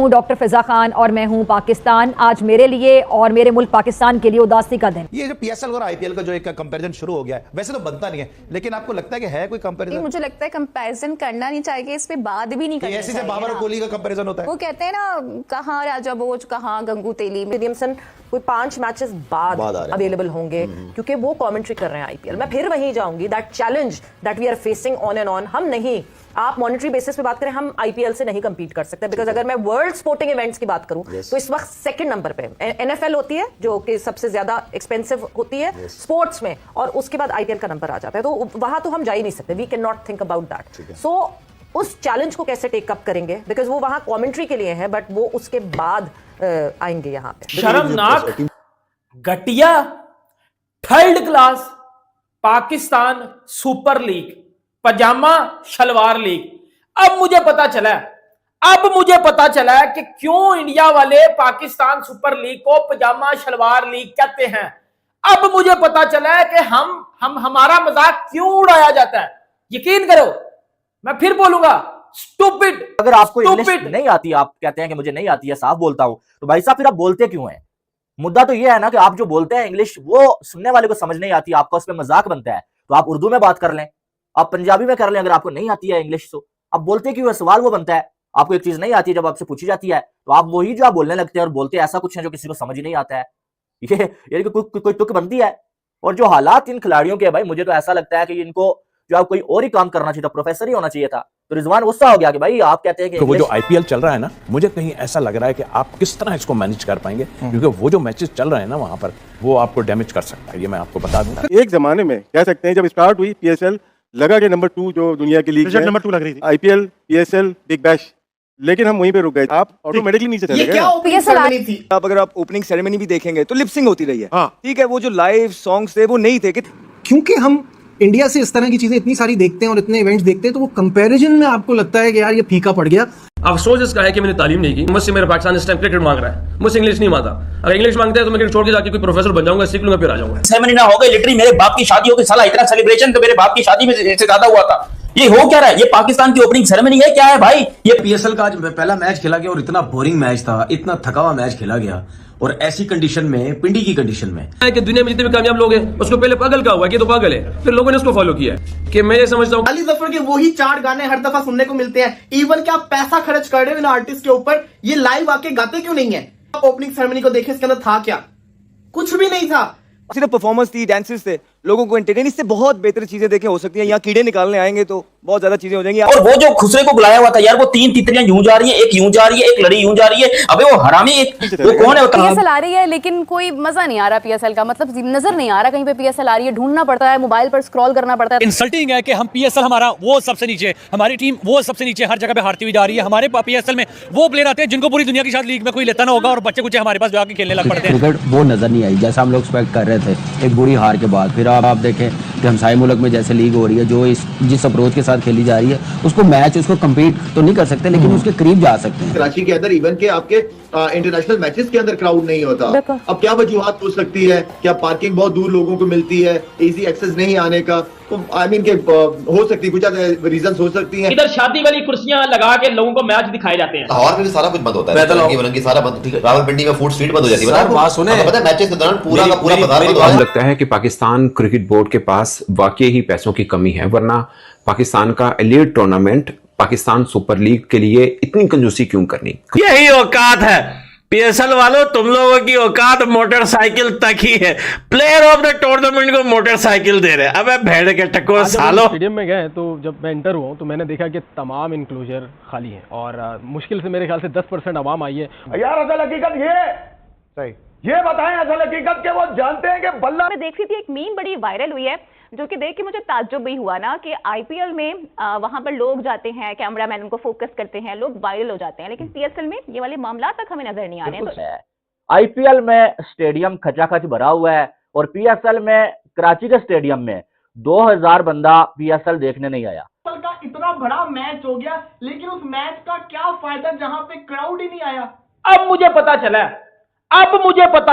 हूँ डॉक्टर फिजा खान और मैं हूँ पाकिस्तान। आज मेरे लिए और मेरे मुल्क पाकिस्तान के लिए उदासी का दिन। ये जो पीएसएल और आईपीएल का जो एक कंपैरिजन शुरू हो गया है, वैसे तो बनता नहीं है, लेकिन आपको लगता है कि है कोई कंपैरिजन? मुझे लगता है कंपैरिजन करना नहीं चाहिए, इस पे बात भी नहीं करनी चाहिए। ऐसे बाबर और कोहली का कंपैरिजन होता है। वो कहते हैं ना, कहाँ राजा भोज, कहाँ गंगू तेली। विलियमसन कोई 5 मैचेस बाद अवेलेबल होंगे क्योंकि वो कमेंट्री कर रहे हैं आईपीएल। मैं फिर वहीं जाऊंगी, that challenge that we are facing on and on. हम नहीं, आप मॉनेटरी बेसिस पे बात करें, हम आईपीएल से नहीं compete कर सकते। बिकॉज अगर मैं वर्ल्ड स्पोर्टिंग इवेंट्स की बात करूं तो इस वक्त सेकंड नंबर पे एनएफएल होती है जो कि सबसे ज्यादा एक्सपेंसिव होती है स्पोर्ट्स में, और उसके बाद आईपीएल का नंबर आ जाता है। तो वहां तो हम जा ही नहीं सकते। We can not think about that. So उस चैलेंज को कैसे टेक अप करेंगे, बिकॉज वो वहां कमेंट्री के लिए है, बट वो उसके बाद आएंगे यहाँ पे। शर्मनाक, घटिया, third class Pakistan super league, pajama shalwar league. अब मुझे पता चला कि क्यों इंडिया वाले पाकिस्तान सुपर लीग को पजामा शलवार लीग कहते हैं। अब मुझे पता चला है कि हमारा मजाक क्यों उड़ाया जाता है। यकीन करो, मैं फिर बोलूंगा, स्टूपिड। अगर आपको इंग्लिश नहीं आती, आप कहते हैं कि मुझे नहीं आती है, साफ बोलता हूं, तो भाई साहब फिर आप बोलते क्यों हैं? मुद्दा तो यह है ना कि आप जो बोलते हैं इंग्लिश, वो सुनने वाले को समझ नहीं आती, आपका उस पर मजाक बनता है। तो आप उर्दू में बात कर लें, आप पंजाबी में कर लें। अगर आपको नहीं आती है इंग्लिश तो आप बोलते क्यों है? सवाल वो बनता है। आपको एक चीज नहीं आती है, जब आपसे पूछी जाती है तो आप वही जो आप बोलने लगते हैं और बोलते ऐसा कुछ है जो किसी को समझ ही नहीं आता है। ये कोई तुक बनती है। और जो हालात इन खिलाड़ियों के, भाई मुझे तो ऐसा लगता है कि इनको जो आप कोई और ही काम करना चाहिए था, प्रोफेसर ही होना चाहिए था। तो रिजवान गुस्सा हो गया कि भाई आप कहते हैं कि तो वो जो आईपीएल चल रहा है ना, मुझे कहीं ऐसा लग रहा है कि आप किस तरह इसको मैनेज कर पाएंगे, क्योंकि वो जो मैचेस चल रहे हैं ना वहां पर, वो आपको डैमेज कर सकता है। ये मैं आपको बता दूंगा। एक जमाने में कह सकते हैं जब स्टार्ट हुई पीएसएल, लगा कि नंबर 2 जो दुनिया की लीग है, नंबर 2 लग रही थी, आईपीएल, पीएसएल, बिग बैश, लेकिन हम वहीं पे रुक गए। आप ऑटोमेटिकली नीचे चले गए। ओपनिंग सेरेमनी थी। आप अगर आप ओपनिंग सेरेमनी भी देखेंगे तो लिपसिंग होती रही है। ठीक है, वो जो लाइव सॉन्ग्स थे वो नहीं थे, क्योंकि हम इंडिया से इस तरह की चीजें इतनी सारी देखते हैं और इतने इवेंट्स देखते हैं, तो वो कंपैरिजन में आपको लगता है कि यार ये फीका पड़ गया। अफसोस इसका है कि मैंने तालीम नहीं की। मुझसे मेरा पाकिस्तान इस टाइम क्रिकेट मांग रहा है, मुझसे इंग्लिश नहीं मांगता। अगर इंग्लिश मांगते हैं तो मैं क्रिकेट छोड़ के जाके कोई प्रोफेसर बन जाऊंगा, सीख लूंगा, फिर आ जाऊंगा। सेरेमनी ना हो गई, लिटरली मेरे बाप की शादी हो गई साला, इतना सेलिब्रेशन तो मेरे बाप की शादी में से ज्यादा हुआ था। ये हो क्या रहा है? ये पाकिस्तान की ओपनिंग सेरेमनी है क्या है भाई? ये पीएसएल का आज पहला मैच खेला गया और इतना बोरिंग मैच था, इतना थका हुआ मैच खेला गया, और ऐसी कंडीशन में, पिंडी की कंडीशन में। कि दुनिया में जितने भी कामयाब लोग हैं, उसको पहले पागल का हुआ कि तो पागल है, फिर लोगों ने उसको फॉलो किया कि मैं ये समझता हूँ अली जफर के वही 4 गाने हर दफा सुनने को मिलते हैं। इवन क्या आप पैसा खर्च कर रहे हो इन आर्टिस्ट के ऊपर, ये लाइव आके गाते क्यों नहीं है? आप ओपनिंग सेरेमनी को देखें, इसके अंदर था क्या? कुछ भी नहीं था, सिर्फ परफॉर्मेंस थी, डांसेस थे, लोगों को एंटरटेन। इससे बहुत बेहतर चीजें देखें हो सकती हैं। यहाँ कीड़े निकालने आएंगे तो बहुत ज्यादा चीजें हो जाएंगी। और वो जो खुसरे को बुलाया हुआ था यार, वो 3 तितलियां यूं जा रही है, एक यूं जा रही है, एक लड़ी यूं जा रही है। अबे वो हरामी, वो कौन है? पीएसएल आ रही है लेकिन कोई मजा नहीं आ रहा पीएसएल का, मतलब नजर नहीं आ रहा कहीं पे पीएसएल आ रही है। ढूंढना पड़ता है, मोबाइल पर स्क्रॉल करना पड़ता है। इंसल्टिंग है कि हम पीएसएल हमारा वो सबसे नीचे, हमारी टीम वो सबसे नीचे, हर जगह पे हारती हुई जा रही है। हमारे पीएसएल में वो प्लेयर आते हैं जिनको पूरी दुनिया की शायद लीग में कोई लेता ना होगा, और बच्चे कुछ हमारे पास जाके खेलने लग पड़ते हैं। क्रिकेट वो नजर नहीं आई जैसा हम लोग एक्सपेक्ट कर रहे थे एक बुरी हार के बाद। फिर आप देखें कि हमसाये मुल्क में जैसे लीग हो रही है, जो जिस अप्रोच के साथ खेली जा रही है, उसको मैच उसको कम्पीट तो नहीं कर सकते, लेकिन उसके करीब जा सकते हैं। कराची के अंदर इवन के आपके इंटरनेशनल मैचेस के अंदर क्राउड नहीं होता। अब क्या वजूहत हो सकती है? क्या पार्किंग बहुत दूर लोगों को मिलती है, इजी एक्सेस नहीं आने का? आई मीन के हो सकती है, कुछ रीजन हो सकती हैं। इधर शादी वाली कुर्सियां लगा के लोगों को मैच दिखाए जाते हैं। लाहौर में सारा कुछ बंद होता है, सारा बंद, रावलपिंडी में फूड स्ट्रीट बंद हो जाती है। बात सुने, पता है मैचेस के दौरान पूरा का पूरा बाजार बंद हो जाता है। लगता है कि पाकिस्तान क्रिकेट बोर्ड के पास वाकई ही पैसों की कमी है, वरना पाकिस्तान का elite tournament Pakistan super league के लिए इतनी कंजूसी क्यों करनी? यही औकात है पीएसएल वालों, तुम लोगों की औकात मोटरसाइकिल तक ही है। प्लेयर ऑफ द टूर्नामेंट को मोटरसाइकिल दे रहे। अबे भेड़ के टक्को सालो। स्टेडियम में गए तो जब मैं एंटर हुआ तो मैंने देखा कि तमाम इंक्लोजर खाली हैं और मुश्किल से मेरे ख्याल से 10% आवाम आई है। यार असल हकीकत ये सही, ये बताएं असल हकीकत के वो जानते हैं कि बल्ला में देख रही थी, एक मीम बड़ी वायरल हुई है जो कि देख के मुझे ताज्जुब भी हुआ ना कि आईपीएल में वहां पर लोग जाते हैं, कैमरामैन उनको फोकस करते हैं, लोग वायरल हो जाते हैं, लेकिन पीएसएल में ये वाले मामला तक हमें नजर नहीं आ रहे हैं। तो आईपीएल में स्टेडियम खचाखच भरा हुआ है और पीएसएल में कराची के स्टेडियम में 2000 बंदा पीएसएल देखने नहीं आया। का इतना बड़ा मैच हो गया, लेकिन उस मैच का क्या फायदा जहां पे क्राउड ही नहीं आया। अब मुझे पता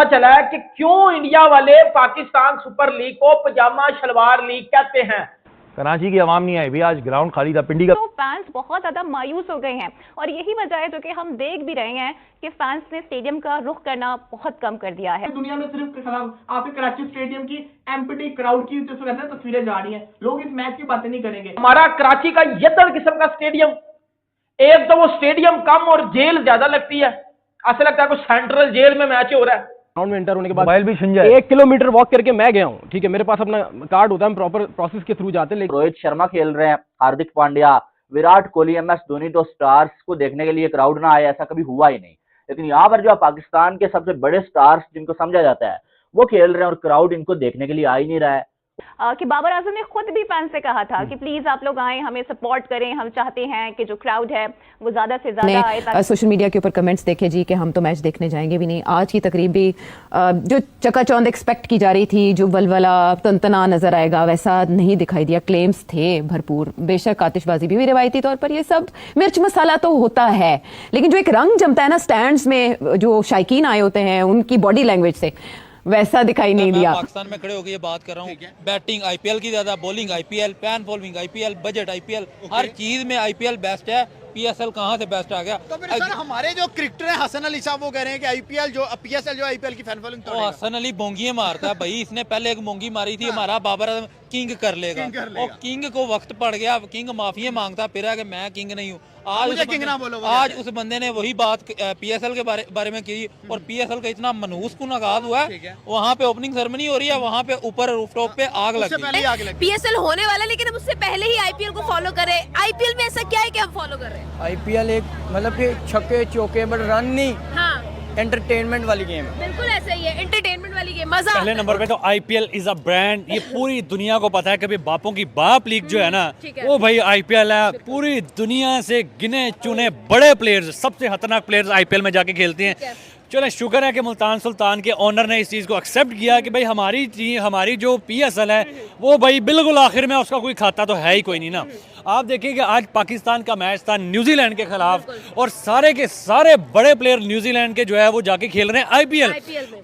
चला है कि क्यों इंडिया वाले पाकिस्तान सुपर लीग को पजामा शलवार लीग कहते हैं। कराची की आवाम नहीं आई भी, आज ग्राउंड खाली था। पिंडी का तो फैंस बहुत ज्यादा मायूस हो गए हैं और यही वजह है जो कि हम देख भी रहे हैं कि फैंस ने स्टेडियम का रुख करना बहुत कम कर दिया है। दुनिया में सिर्फ आपके कराची स्टेडियम की एम्प्टी क्राउड की तस्वीरें जा रही हैं, लोग इस मैच की बातें नहीं करेंगे। हमारा कराची का यतड़ किस्म का स्टेडियम, एक तो वो स्टेडियम कम और जेल ज्यादा लगती है, ऐसा लगता है कोई सेंट्रल जेल में मैच हो रहा है। ग्राउंड में एंटर होने के बाद मोबाइल भी छिन जाए। 1 किलोमीटर वॉक करके मैं गया हूँ, ठीक है, मेरे पास अपना कार्ड होता है, हम प्रॉपर प्रोसेस के थ्रू जाते हैं। लेकिन रोहित शर्मा खेल रहे हैं, हार्दिक पांड्या, विराट कोहली, MS धोनी, तो स्टार्स को देखने के लिए क्राउड ना आए ऐसा कभी हुआ ही नहीं। लेकिन यहाँ पर जो पाकिस्तान के सबसे बड़े स्टार्स जिनको समझा जाता है वो खेल रहे हैं और क्राउड इनको देखने के लिए आ ही नहीं रहा है। कि बाबर आजम ने खुद भी फैंस से कहा था कि प्लीज आप लोग आए, हमें सपोर्ट करें, हम चाहते हैं कि जो क्राउड है वो ज्यादा से ज्यादा आए। सोशल मीडिया के ऊपर कमेंट्स देखे जी कि हम तो मैच देखने जाएंगे भी नहीं। आज की तकरीब भी जो चकाचौंध एक्सपेक्ट की जा रही थी, जो वलवला तनतना नजर आएगा, वैसा नहीं दिखाई दिया। क्लेम्स थे भरपूर, बेशक आतिशबाजी भी रिवायती तौर पर ये सब मिर्च मसाला तो होता है, लेकिन जो एक रंग जमता है ना स्टैंड्स में, जो शायकीन आए होते हैं उनकी बॉडी लैंग्वेज से, वैसा दिखाई नहीं दिया। पाकिस्तान में खड़े होकर ये बात कर रहा हूँ, बैटिंग IPL की ज्यादा, bowling IPL, fan following IPL, budget IPL, हर चीज में IPL बेस्ट है। PSL कहाँ से बेस्ट आ गया? तो फिर सर हमारे जो क्रिकेटर हैं हसन अली साहब वो कह रहे हैं कि PSL जो IPL की फैन फॉलोइंग तो हसन अली बोंगी मारता है भाई, इसने पहले एक मोंगी मारी थी, हमारा बाबर आजम किंग कर लेगा। और किंग को वक्त पड़ गया, किंग माफी मांगता फिर कि मैं किंग नहीं हूँ। आज उस बंदे ने वही बात PSL के बारे में की और PSL का इतना मनहूस कुन आगाज हुआ है, वहाँ पे ओपनिंग सेरेमनी हो रही है, वहाँ पे ऊपर रूफटॉप पे आग लग गई। PSL होने वाला, लेकिन हम उससे पहले ही IPL को फॉलो करें। IPL में ऐसा क्या है कि हम फॉलो कर रहे हैं? IPL एक मतलब कि छक्के चौके बट रन नहीं, हाँ, एंटरटेनमेंट वाली गेम है। बिल्कुल ऐसा ही है, एंटरटेनमेंट वाली गेम, मजा पहले नंबर पे तो IPL इज अ ब्रांड, ये पूरी दुनिया को पता है। कभी बापों की बाप लीग जो है ना, वो भाई IPL है। पूरी दुनिया से गिने चुने बड़े प्लेयर्स, सबसे खतरनाक प्लेयर्स IPL में जाके खेलते हैं। चलो शुक्र है कि मुल्तान सुल्तान के ओनर ने इस चीज़ को एक्सेप्ट किया कि भाई हमारी जो PSL है वो भाई बिल्कुल आखिर में उसका कोई खाता तो है ही कोई नहीं ना। आप देखिए कि आज पाकिस्तान का मैच था न्यूजीलैंड के खिलाफ और सारे के सारे बड़े प्लेयर न्यूजीलैंड के जो है वो जाके खेल रहे हैं IPL।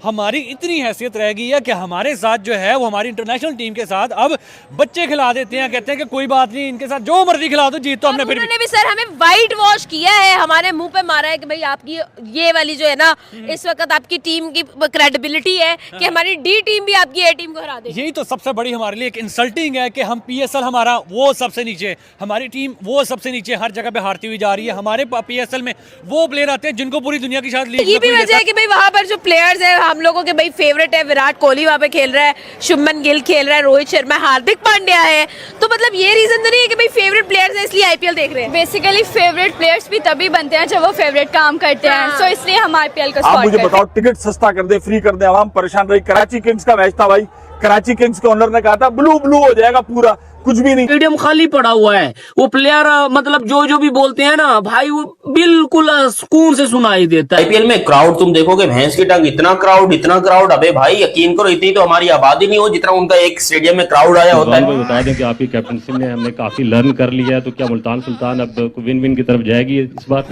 हमारी इतनी हैसियत रह गई है कि हमारे साथ जो है वो हमारी इंटरनेशनल टीम के साथ अब बच्चे खिला देते हैं, कहते हैं कि कोई बात नहीं, इनके साथ जो मर्जी खिला दो, जीत तो हमने फिर भी सर हमें वाइट वॉश किया है, हमारे मुंह पे मारा है कि भाई आपकी ये वाली जो है ना इस वक्त आपकी टीम की क्रेडिबिलिटी है कि हमारी D टीम भी आपकी A टीम को हरा देगी। यही तो सबसे बड़ी हमारे लिए एक इंसल्टिंग है कि हम PSL हमारा वो सबसे नीचे, हमारी टीम वो सबसे नीचे हर जगह पे हारती हुई जा रही है। हमारे PSL में वो प्लेयर आते हैं जिनको पूरी दुनिया की शायद लीग ये भी वजह है कि भाई वहाँ पर जो प्लेयर्स हैं हम लोगों के भाई फेवरेट है, विराट कोहली वहाँ पे खेल रहा है, शुभमन गिल खेल रहा है, रोहित शर्मा, हार्दिक पांड्या है, तो मतलब ये रीजन तो नहीं है कि भाई फेवरेट प्लेयर्स है इसलिए IPL देख रहे हैं। बेसिकली फेवरेट प्लेयर्स भी तभी बनते हैं जब वो फेवरेट काम करते हैं, सो इसलिए हम IPL को आप मुझे बताओ, टिकट सस्ता कर दे, फ्री कर दे, आवाम परेशान रही। कराची किंग्स का मैच था भाई, कराची किंग्स के ओनर ने कहा था ब्लू हो जाएगा पूरा, कुछ भी नहीं, स्टेडियम खाली पड़ा हुआ है। वो प्लेयर मतलब जो भी बोलते हैं ना भाई वो बिल्कुल सुकून से सुनाई देता है। IPL में क्राउड तुम देखोगे भैंस की टंग, इतना क्राउड, अबे भाई यकीन करो इतनी तो हमारी आबादी नहीं हो जितना उनका एक स्टेडियम में क्राउड आया होता है। बता दें कि आपकी कैप्टनसी में हमने काफी लर्न कर लिया है, तो क्या मुल्तान सुल्तान अब विन की तरफ जाएगी इस बार?